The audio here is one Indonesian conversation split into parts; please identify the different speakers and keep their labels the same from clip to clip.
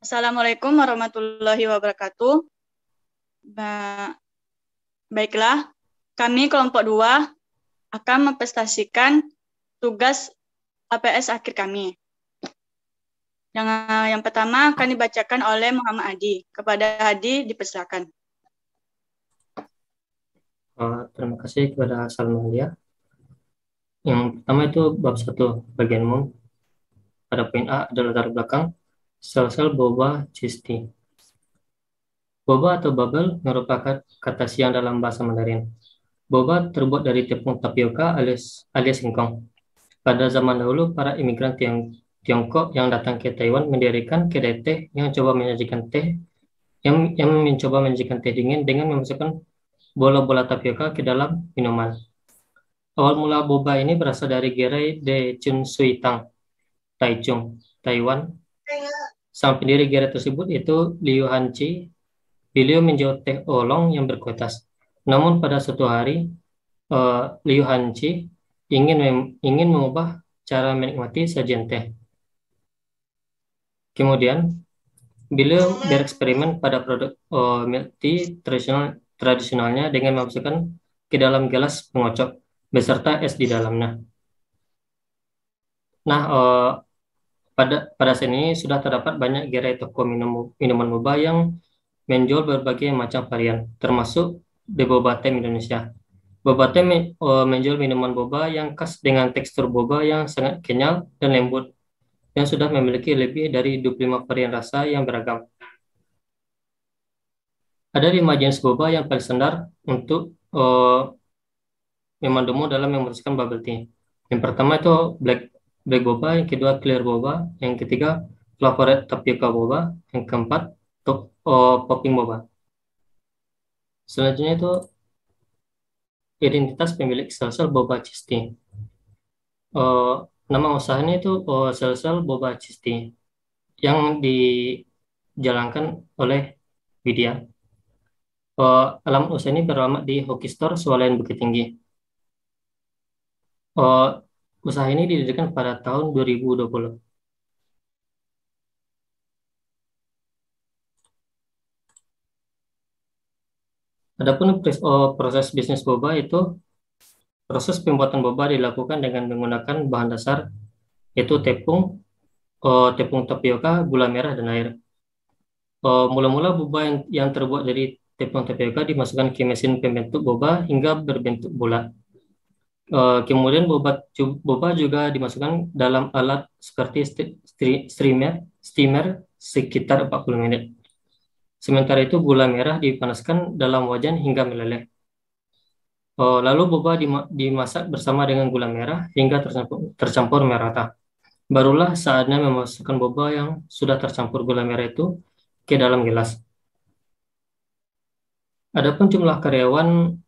Speaker 1: Assalamualaikum warahmatullahi wabarakatuh. Baiklah, kami kelompok 2 akan mempresentasikan tugas APS akhir kami. Yang pertama akan dibacakan oleh Muhammad Hadi. Kepada Hadi dipersilakan.
Speaker 2: Terima kasih kepada Salmalia. Yang pertama itu bab 1 bagian umum. Pada poin A adalah latar belakang sel-sel boba cisti. Boba atau bubble merupakan kata siang dalam bahasa Mandarin. Boba terbuat dari tepung tapioka alias singkong. Pada zaman dahulu, para imigran Tiongkok yang datang ke Taiwan mendirikan kedai teh yang mencoba menyajikan teh dingin dengan memasukkan bola-bola tapioka ke dalam minuman. Awal mula boba ini berasal dari gerai de Chun Sui Tang, Taichung, Taiwan. Sang pendiri gerai tersebut itu Liu Hanqi. Beliau menjual teh oolong yang berkualitas. Namun pada suatu hari, Liu Hanqi ingin mengubah cara menikmati sajian teh. Kemudian, beliau bereksperimen pada produk milk tea tradisionalnya dengan memasukkan ke dalam gelas pengocok beserta es di dalamnya. Nah, pada saat ini sudah terdapat banyak gerai toko minuman boba yang menjual berbagai macam varian, termasuk The Boba Time Indonesia. Boba Time menjual minuman boba yang khas dengan tekstur boba yang sangat kenyal dan lembut, yang sudah memiliki lebih dari 25 varian rasa yang beragam. Ada 5 jenis boba yang paling standar untuk memandumu dalam memutuskan bubble tea. Yang pertama itu black boba, yang kedua clear boba, yang ketiga flavored tapioca boba, yang keempat popping boba. Selanjutnya itu identitas pemilik sel-sel boba cisti. Nama usahanya itu sel-sel boba cisti yang dijalankan oleh Widya. Alamat usaha ini beralamat di Hoki Store, Swalayan Bukit Tinggi. Usaha ini didirikan pada tahun 2020. Adapun proses bisnis boba itu, proses pembuatan boba dilakukan dengan menggunakan bahan dasar yaitu tepung tapioka, gula merah, dan air. Mula-mula boba yang terbuat dari tepung tapioka dimasukkan ke mesin pembentuk boba hingga berbentuk bulat. Kemudian boba juga dimasukkan dalam alat seperti steamer sekitar 40 menit. Sementara itu gula merah dipanaskan dalam wajan hingga meleleh. Lalu boba dimasak bersama dengan gula merah hingga tercampur merata. Barulah saatnya memasukkan boba yang sudah tercampur gula merah itu ke dalam gelas. Adapun jumlah karyawan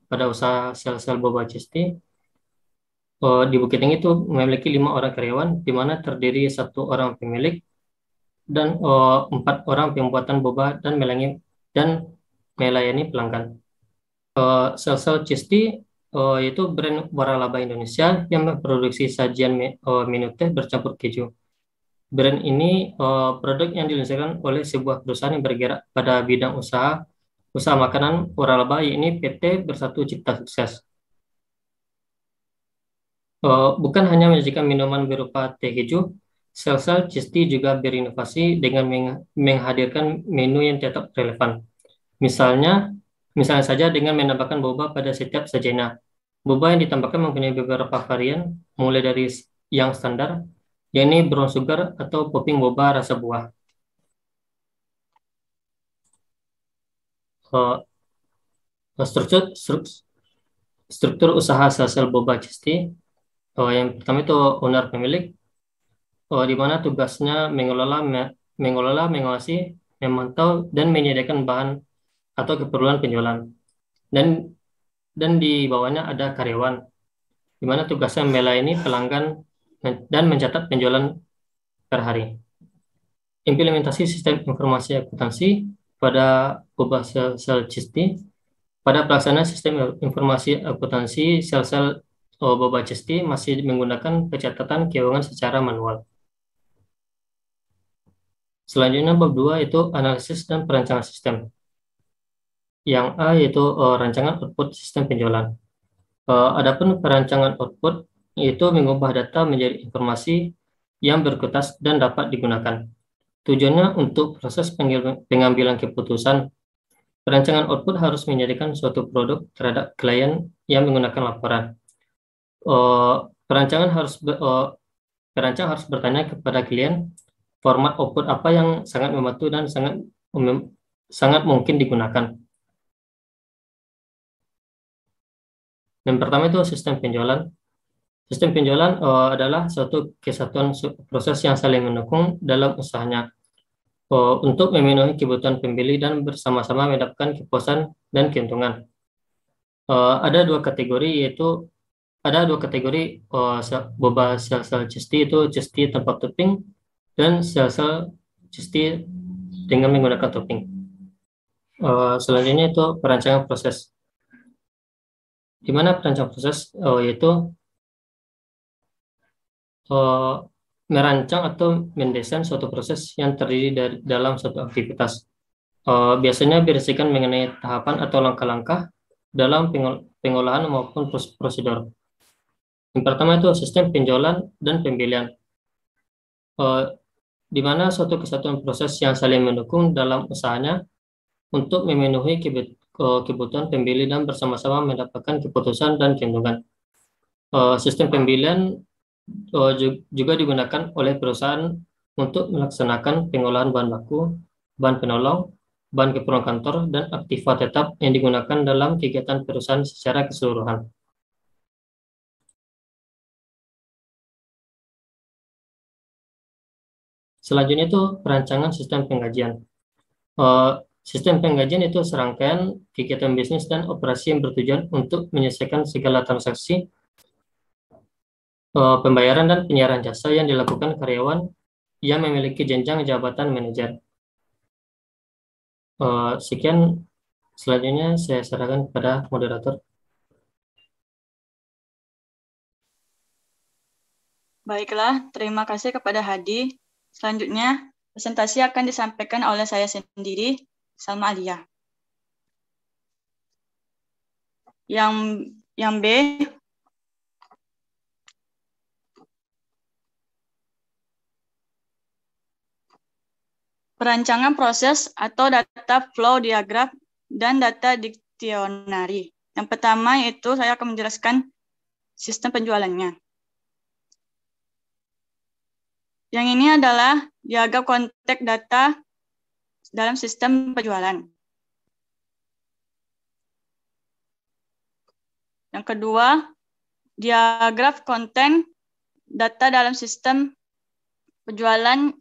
Speaker 2: pada usaha sel-sel boba cisti di Bukit Tinggi itu memiliki 5 orang karyawan, di mana terdiri 1 orang pemilik dan 4 orang pembuatan boba dan melayani pelanggan. Sel-sel cisti yaitu brand waralaba Indonesia yang memproduksi sajian menu teh bercampur keju. Brand ini produk yang diluncurkan oleh sebuah perusahaan yang bergerak pada bidang usaha makanan waralaba, yakni PT Bersatu Cipta Sukses. Bukan hanya menyajikan minuman berupa teh keju, sel-sel cisti juga berinovasi dengan menghadirkan menu yang tetap relevan. Misalnya saja dengan menambahkan boba pada setiap sajiannya. Boba yang ditambahkan mempunyai beberapa varian, mulai dari yang standar, yakni brown sugar atau popping boba rasa buah. Uh, struktur usaha sel-sel boba cisti. Yang pertama itu owner pemilik, di mana tugasnya mengawasi, memantau, dan menyediakan bahan atau keperluan penjualan. Dan di bawahnya ada karyawan, di mana tugasnya melayani pelanggan dan mencatat penjualan per hari. Implementasi sistem informasi akuntansi pada boba sel cisti. Pada pelaksanaan sistem informasi akuntansi sel-sel boba cisti masih menggunakan pencatatan keuangan secara manual. Selanjutnya bab 2 itu analisis dan perancangan sistem. Yang A yaitu rancangan output sistem penjualan. Adapun perancangan output yaitu mengubah data menjadi informasi yang berkualitas dan dapat digunakan. Tujuannya untuk proses pengambilan keputusan. Perancangan output harus menjadikan suatu produk terhadap klien yang menggunakan laporan. Perancangan perancang harus bertanya kepada klien format output apa yang sangat membantu dan sangat mungkin digunakan. Yang pertama itu sistem penjualan. Sistem penjualan adalah suatu kesatuan proses yang saling mendukung dalam usahanya untuk memenuhi kebutuhan pembeli dan bersama-sama mendapatkan kepuasan dan keuntungan. Ada dua kategori boba sel-sel cheesty itu cheesty tanpa topping dan sel-sel cheesty dengan menggunakan topping. Selanjutnya itu perancangan proses. Di mana perancangan proses yaitu merancang atau mendesain suatu proses yang terdiri dari dalam suatu aktivitas. Biasanya berisikan mengenai tahapan atau langkah-langkah dalam pengolahan maupun prosedur. Yang pertama itu sistem penjualan dan pembelian, di mana suatu kesatuan proses yang saling mendukung dalam usahanya untuk memenuhi kebutuhan pembeli dan bersama-sama mendapatkan keputusan dan keuntungan. Sistem pembelian juga digunakan oleh perusahaan untuk melaksanakan pengolahan bahan baku, bahan penolong, bahan keperluan kantor, dan aktiva tetap yang digunakan dalam kegiatan perusahaan secara keseluruhan. Selanjutnya itu perancangan sistem penggajian. Sistem penggajian itu serangkaian kegiatan bisnis dan operasi yang bertujuan untuk menyelesaikan segala transaksi pembayaran dan penyiaran jasa yang dilakukan karyawan yang memiliki jenjang jabatan manajer. Sekian, selanjutnya saya serahkan kepada moderator.
Speaker 1: Baiklah, terima kasih kepada Hadi. Selanjutnya, presentasi akan disampaikan oleh saya sendiri, Salma Alia. Yang B, perancangan proses atau data flow diagram dan data diktionary. Yang pertama itu saya akan menjelaskan sistem penjualannya. Yang ini adalah diagram konteks data dalam sistem penjualan. Yang kedua, diagram konten data dalam sistem penjualan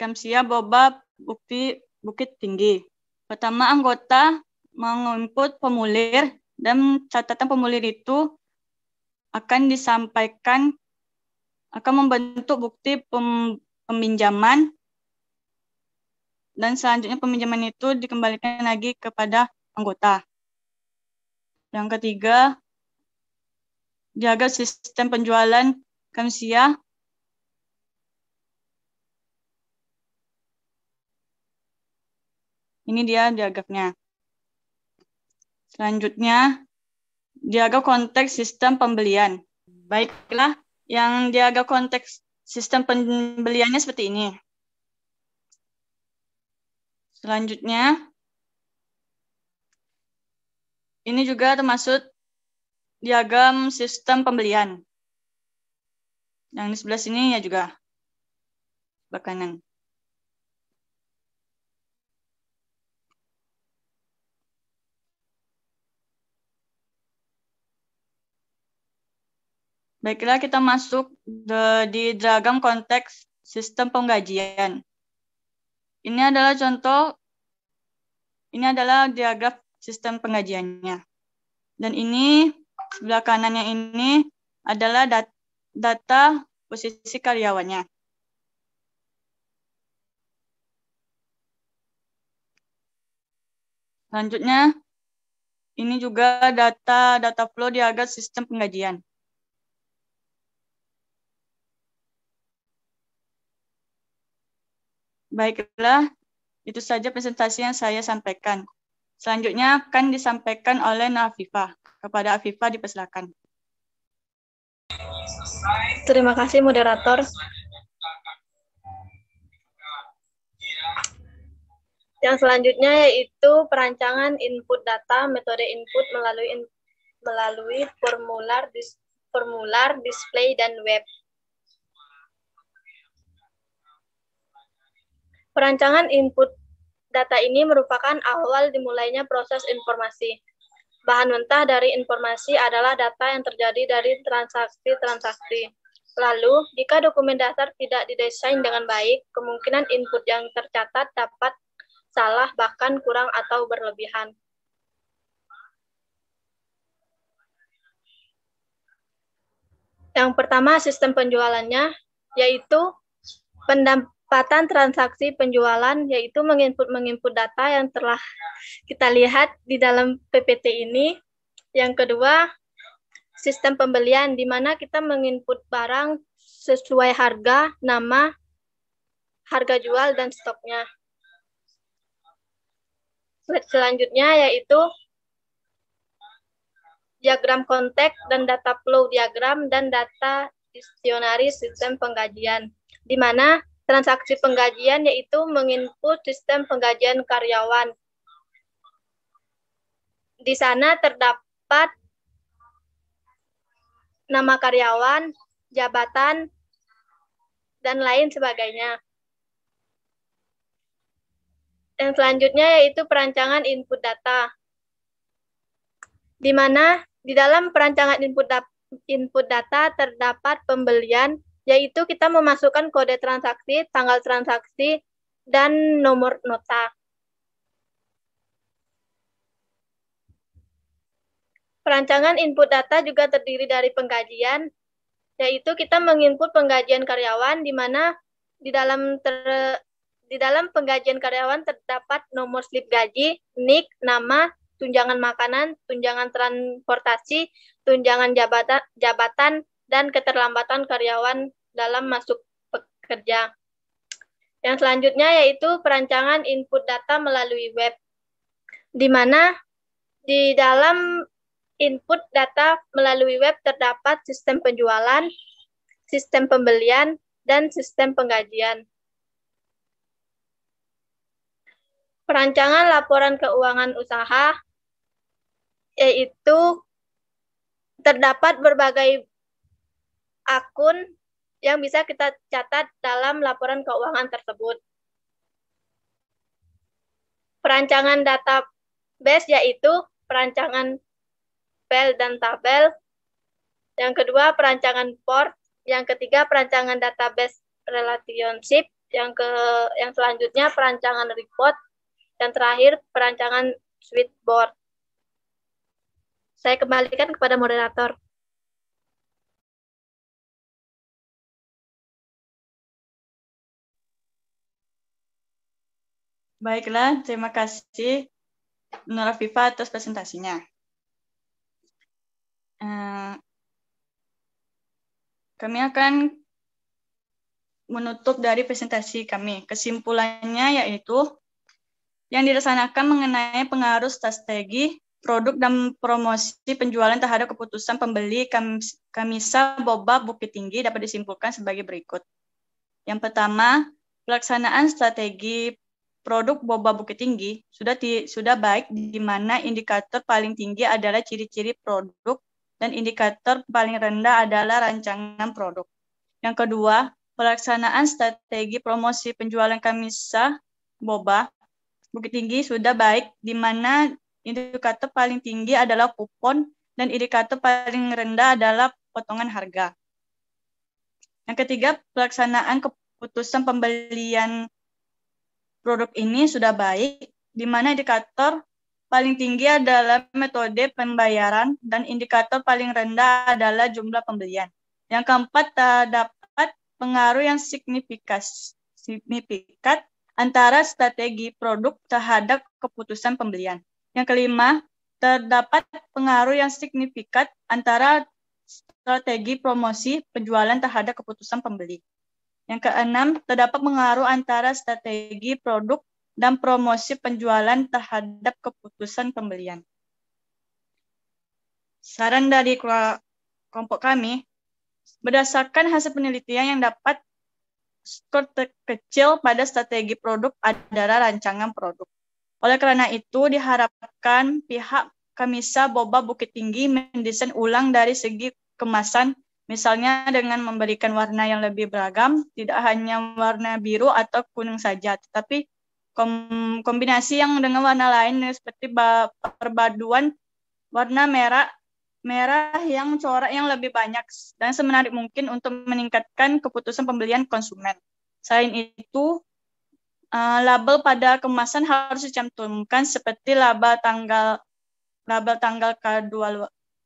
Speaker 1: Kamsia Boba Bukit Tinggi. Pertama, anggota menginput formulir dan catatan formulir itu akan disampaikan, akan membentuk bukti peminjaman, dan selanjutnya peminjaman itu dikembalikan lagi kepada anggota. Yang ketiga, diagram sistem penjualan Kamsia. Ini dia diagramnya. Selanjutnya, diagram konteks sistem pembelian. Baiklah, yang diagram konteks sistem pembeliannya seperti ini. Selanjutnya, ini juga termasuk diagram sistem pembelian. Yang di sebelah sini ya juga, sebelah kanan. Baiklah, kita masuk di diagram konteks sistem penggajian. Ini adalah contoh, ini adalah diagram sistem penggajiannya. Dan ini, sebelah kanannya ini adalah data posisi karyawannya. Selanjutnya, ini juga data flow diagram sistem penggajian. Baiklah, itu saja presentasi yang saya sampaikan. Selanjutnya akan disampaikan oleh Afifah. Kepada Afifah dipersilakan.
Speaker 3: Terima kasih, moderator. Yang selanjutnya yaitu perancangan input data, metode input melalui formular, display, dan web. Perancangan input data ini merupakan awal dimulainya proses informasi. Bahan mentah dari informasi adalah data yang terjadi dari transaksi-transaksi. Lalu, jika dokumen dasar tidak didesain dengan baik, kemungkinan input yang tercatat dapat salah, bahkan kurang atau berlebihan. Yang pertama, sistem penjualannya, yaitu pendapatan transaksi penjualan, yaitu menginput data yang telah kita lihat di dalam PPT ini. Yang kedua, sistem pembelian, di mana kita menginput barang sesuai harga, nama, harga jual, dan stoknya. Selanjutnya yaitu diagram konteks dan data flow diagram dan data diksionari sistem penggajian, di mana transaksi penggajian yaitu menginput sistem penggajian karyawan. Di sana terdapat nama karyawan, jabatan, dan lain sebagainya. Yang selanjutnya yaitu perancangan input data, di mana di dalam perancangan input data terdapat pembelian, yaitu kita memasukkan kode transaksi, tanggal transaksi, dan nomor nota. Perancangan input data juga terdiri dari penggajian, yaitu kita menginput penggajian karyawan, di mana di dalam penggajian karyawan terdapat nomor slip gaji, NIK, nama, tunjangan makanan, tunjangan transportasi, tunjangan jabatan, dan keterlambatan karyawan dalam masuk bekerja. Yang selanjutnya yaitu perancangan input data melalui web, di mana di dalam input data melalui web terdapat sistem penjualan, sistem pembelian, dan sistem penggajian. Perancangan laporan keuangan usaha, yaitu terdapat berbagai akun yang bisa kita catat dalam laporan keuangan tersebut. Perancangan database yaitu perancangan file dan tabel. Yang kedua, perancangan port. Yang ketiga, perancangan database relationship. Yang selanjutnya, perancangan report. Dan terakhir, perancangan switchboard. Saya kembalikan kepada moderator.
Speaker 1: Baiklah, terima kasih Nur Afifah atas presentasinya. Kami akan menutup dari presentasi kami. Kesimpulannya yaitu yang dilaksanakan mengenai pengaruh strategi, produk, dan promosi penjualan terhadap keputusan pembeli Kamisa Boba Bukit Tinggi dapat disimpulkan sebagai berikut. Yang pertama, pelaksanaan strategi produk Boba Bukit Tinggi sudah baik, di mana indikator paling tinggi adalah ciri-ciri produk dan indikator paling rendah adalah rancangan produk. Yang kedua, pelaksanaan strategi promosi penjualan Kamisa Boba Bukit Tinggi sudah baik, di mana indikator paling tinggi adalah kupon dan indikator paling rendah adalah potongan harga. Yang ketiga, pelaksanaan keputusan pembelian produk ini sudah baik, di mana indikator paling tinggi adalah metode pembayaran dan indikator paling rendah adalah jumlah pembelian. Yang keempat, terdapat pengaruh yang signifikan antara strategi produk terhadap keputusan pembelian. Yang kelima, terdapat pengaruh yang signifikan antara strategi promosi penjualan terhadap keputusan pembeli. Yang keenam, terdapat pengaruh antara strategi produk dan promosi penjualan terhadap keputusan pembelian. Saran dari kelompok kami, berdasarkan hasil penelitian yang dapat skor terkecil pada strategi produk adalah rancangan produk. Oleh karena itu, diharapkan pihak Kamisa Boba Bukit Tinggi mendesain ulang dari segi kemasan, misalnya dengan memberikan warna yang lebih beragam, tidak hanya warna biru atau kuning saja, tetapi kombinasi yang dengan warna lain seperti perpaduan warna merah yang corak yang lebih banyak dan semenarik mungkin untuk meningkatkan keputusan pembelian konsumen. Selain itu, label pada kemasan harus dicantumkan seperti label tanggal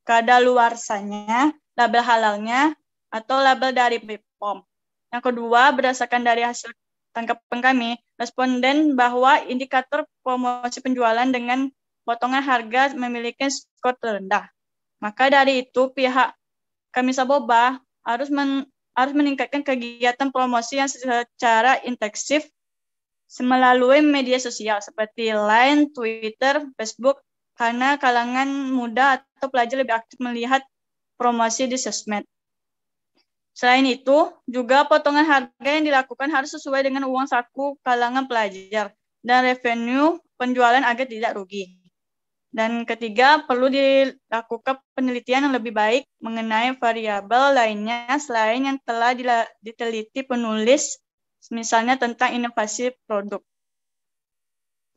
Speaker 1: kadaluarsanya, label halalnya, atau label dari BPOM. Yang kedua, berdasarkan dari hasil tangkapan kami, responden bahwa indikator promosi penjualan dengan potongan harga memiliki skor terendah. Maka dari itu, pihak Kamisa Boba harus meningkatkan kegiatan promosi yang secara intensif melalui media sosial seperti Line, Twitter, Facebook, karena kalangan muda atau pelajar lebih aktif melihat promosi di sosmed. Selain itu, juga potongan harga yang dilakukan harus sesuai dengan uang saku kalangan pelajar dan revenue penjualan agar tidak rugi. Dan ketiga, perlu dilakukan penelitian yang lebih baik mengenai variabel lainnya selain yang telah diteliti penulis, misalnya tentang inovasi produk.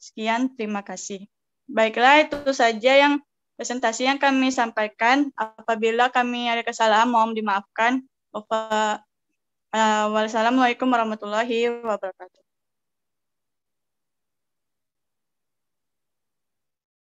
Speaker 1: Sekian, terima kasih. Baiklah, itu saja yang presentasi yang kami sampaikan. Apabila kami ada kesalahan, mohon dimaafkan. Wassalamualaikum warahmatullahi wabarakatuh.